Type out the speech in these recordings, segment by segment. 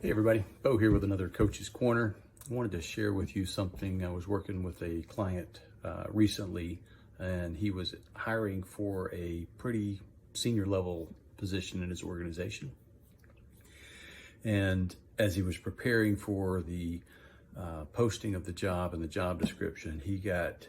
Hey everybody, Bo here with another Coach's Corner. I wanted to share with you something. I was working with a client recently, and he was hiring for a pretty senior level position in his organization. And as he was preparing for the posting of the job and the job description, he kept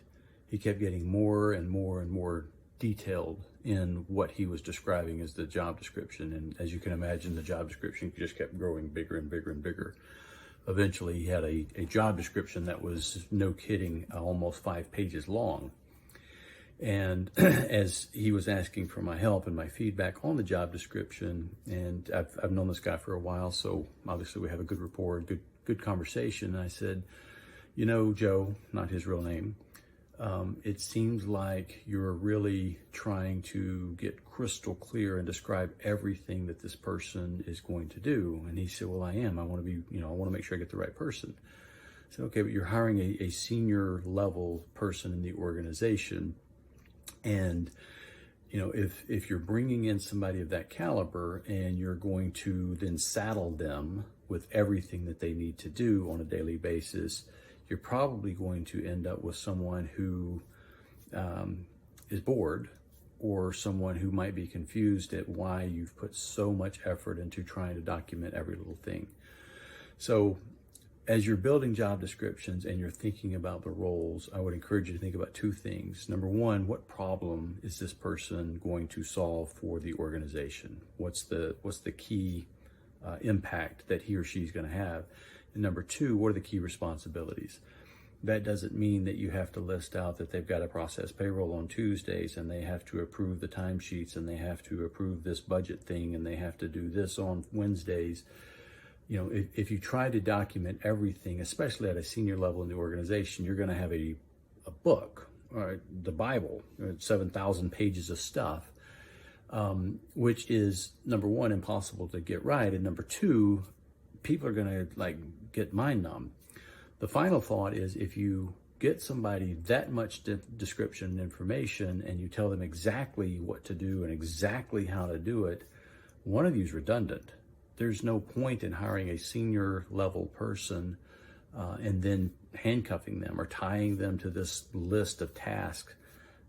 getting more and more and more detailed in what he was describing as the job description. And as you can imagine, the job description just kept growing bigger and bigger and bigger. Eventually he had a job description that was, no kidding, almost 5 pages long. And as he was asking for my help and my feedback on the job description, and I've known this guy for a while, so obviously we have a good rapport, good conversation. And I said, you know, Joe, not his real name, it seems like you're really trying to get crystal clear and describe everything that this person is going to do. And he said, well, I am. I want to make sure I get the right person. I said, okay, but you're hiring a senior level person in the organization. And, you know, if you're bringing in somebody of that caliber and you're going to then saddle them with everything that they need to do on a daily basis, you're probably going to end up with someone who is bored, or someone who might be confused at why you've put so much effort into trying to document every little thing. So as you're building job descriptions and you're thinking about the roles, I would encourage you to think about 2 things. Number one, what problem is this person going to solve for the organization? What's the key impact that he or she's going to have? And number 2, what are the key responsibilities? That doesn't mean that you have to list out that they've got to process payroll on Tuesdays, and they have to approve the timesheets, and they have to approve this budget thing, and they have to do this on Wednesdays. You know, if you try to document everything, especially at a senior level in the organization, you're going to have a book, or the Bible, 7,000 pages of stuff, which is, number one, impossible to get right, and number 2, people are going to get mind numb. The final thought is, if you get somebody that much description and information and you tell them exactly what to do and exactly how to do it, one of you is redundant. There's no point in hiring a senior level person and then handcuffing them or tying them to this list of tasks.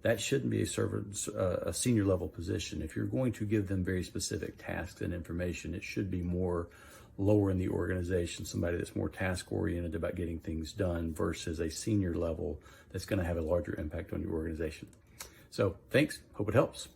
That shouldn't be a senior level position. If you're going to give them very specific tasks and information, it should be more lower in the organization, somebody that's more task oriented about getting things done, versus a senior level that's going to have a larger impact on your organization. So thanks, hope it helps.